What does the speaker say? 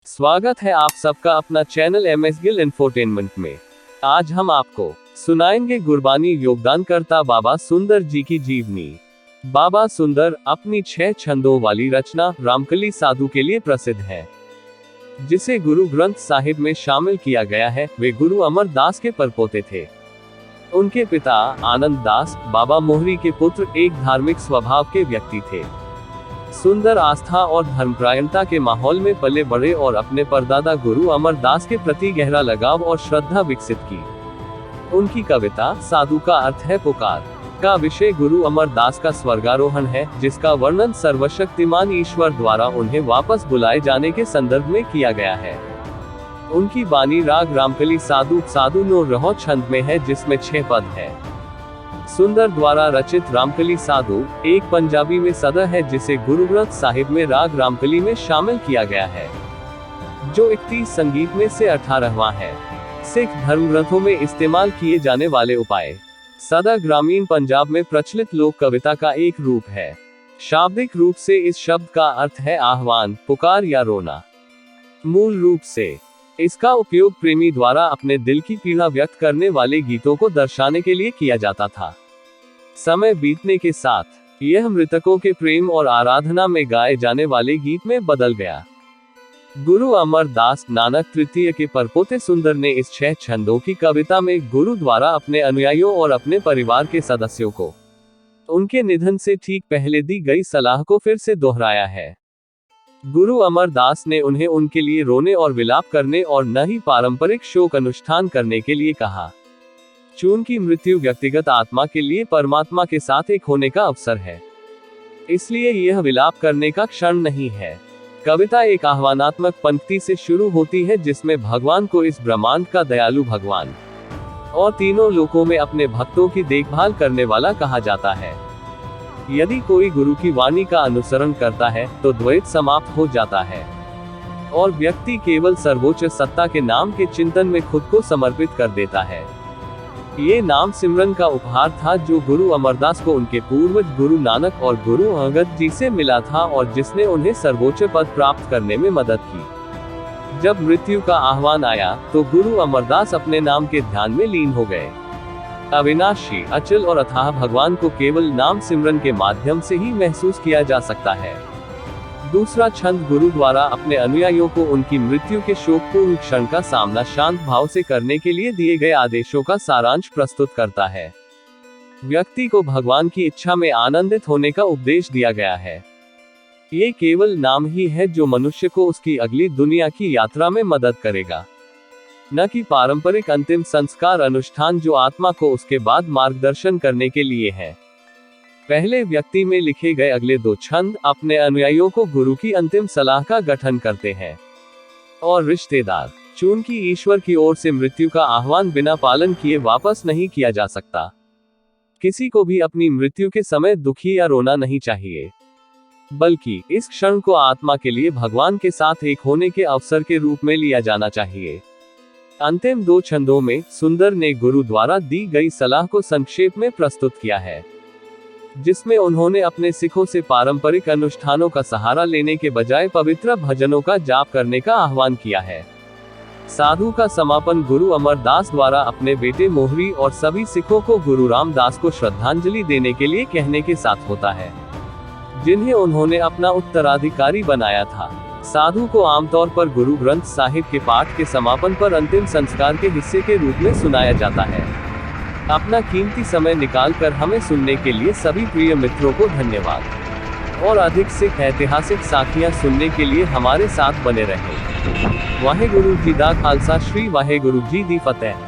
स्वागत है आप सबका अपना चैनल MS गिल इंफोटेनमेंट में। आज हम आपको सुनाएंगे गुरबानी योगदानकर्ता बाबा सुंदर जी की जीवनी। बाबा सुंदर अपनी 6 छंदों वाली रचना रामकली साधु के लिए प्रसिद्ध है, जिसे गुरु ग्रंथ साहिब में शामिल किया गया है। वे गुरु अमरदास के परपोते थे। उनके पिता आनंद दास बाबा मोहरी के पुत्र एक धार्मिक स्वभाव के व्यक्ति थे। सुंदर आस्था और धर्मपरायणता के माहौल में पले बढ़े और अपने परदादा गुरु अमरदास के प्रति गहरा लगाव और श्रद्धा विकसित की। उनकी कविता साधु का अर्थ है पुकार का विषय गुरु अमरदास का स्वर्गारोहण है, जिसका वर्णन सर्वशक्तिमान ईश्वर द्वारा उन्हें वापस बुलाए जाने के संदर्भ में किया गया है। उनकी बानी राग रामकली साधु साधु नो रहो छंद में है, जिसमें 6 पद है। सुंदर द्वारा रचित रामकली साधु एक पंजाबी में सदा है, जिसे गुरु ग्रंथ साहिब में राग रामकली में शामिल किया गया है, जो 31 संगीत में से 18वां है। सिख धर्म ग्रंथों में इस्तेमाल किए जाने वाले उपाय सदा ग्रामीण पंजाब में प्रचलित लोक कविता का एक रूप है। शाब्दिक रूप से इस शब्द का अर्थ है आह्वान, पुकार या रोना। मूल रूप से इसका उपयोग प्रेमी द्वारा अपने दिल की पीड़ा व्यक्त करने वाले गीतों को दर्शाने के लिए किया जाता था। समय बीतने के साथ यह मृतकों के प्रेम और आराधना में गाए जाने वाले गीत में बदल गया। गुरु अमरदास नानक तृतीय के परपोते सुंदर ने इस 6 छंदों की कविता में गुरु द्वारा अपने अनुयायियों और अपने परिवार के सदस्यों को उनके निधन से ठीक पहले दी गई सलाह को फिर से दोहराया है। गुरु अमरदास ने उन्हें उनके लिए रोने और विलाप करने और न ही पारंपरिक शोक अनुष्ठान करने के लिए कहा। चूंकि मृत्यु व्यक्तिगत आत्मा के लिए परमात्मा के साथ एक होने का अवसर है, इसलिए यह विलाप करने का क्षण नहीं है। कविता एक आह्वानात्मक पंक्ति से शुरू होती है, जिसमें भगवान को इस ब्रह्मांड का दयालु भगवान और तीनों लोकों में अपने भक्तों की देखभाल करने वाला कहा जाता है। यदि कोई गुरु की वाणी का अनुसरण करता है तो द्वैत समाप्त हो जाता है और व्यक्ति केवल सर्वोच्च सत्ता के नाम के चिंतन में खुद को समर्पित कर देता है। ये नाम सिमरन का उपहार था, जो गुरु अमरदास को उनके पूर्वज गुरु नानक और गुरु अंगद जी से मिला था और जिसने उन्हें सर्वोच्च पद प्राप्त करने में मदद की। जब मृत्यु का आह्वान आया तो गुरु अमरदास अपने नाम के ध्यान में लीन हो गए। अविनाशी, अचल और अथाह भगवान को केवल नाम सिमरन के माध्यम से ही महसूस किया जा सकता है। दूसरा छंद गुरु द्वारा अपने अनुयायियों को उनकी मृत्यु के शोकपूर्ण क्षण का सामना शांत भाव से करने के लिए दिए गए आदेशों का सारांश प्रस्तुत करता है। व्यक्ति को भगवान की इच्छा में आनंदित होने का उपदेश दिया गया है। ये केवल नाम ही है जो मनुष्य को उसकी अगली दुनिया की यात्रा में मदद करेगा, न कि पारंपरिक अंतिम संस्कार अनुष्ठान जो आत्मा को उसके बाद मार्गदर्शन करने के लिए है। पहले व्यक्ति में लिखे गए अगले 2 छंद अपने अनुयायियों को गुरु की अंतिम सलाह का गठन करते हैं। और रिश्तेदार, चूंकि ईश्वर की ओर से मृत्यु का आह्वान बिना पालन किए वापस नहीं किया जा सकता, किसी को भी अपनी मृत्यु के समय दुखी या रोना नहीं चाहिए, बल्कि इस क्षण को आत्मा के लिए भगवान के साथ एक होने के अवसर के रूप में लिया जाना चाहिए। अंतिम 2 छंदों में सुंदर ने गुरु द्वारा दी गई सलाह को संक्षेप में प्रस्तुत किया है, जिसमें उन्होंने अपने सिखों से पारंपरिक अनुष्ठानों का सहारा लेने के बजाय पवित्र भजनों का जाप करने का आह्वान किया है। साधु का समापन गुरु अमरदास द्वारा अपने बेटे मोहरी और सभी सिखों को गुरु रामदास को श्रद्धांजलि देने के लिए कहने के साथ होता है, जिन्हें उन्होंने अपना उत्तराधिकारी बनाया था। साधु को आमतौर पर गुरु ग्रंथ साहिब के पाठ के समापन पर अंतिम संस्कार के हिस्से के रूप में सुनाया जाता है। अपना कीमती समय निकालकर हमें सुनने के लिए सभी प्रिय मित्रों को धन्यवाद और अधिक सिख ऐतिहासिक साखियां सुनने के लिए हमारे साथ बने रहें। वाहेगुरु जी दा खालसा, श्री वाहेगुरु जी दी फतेह।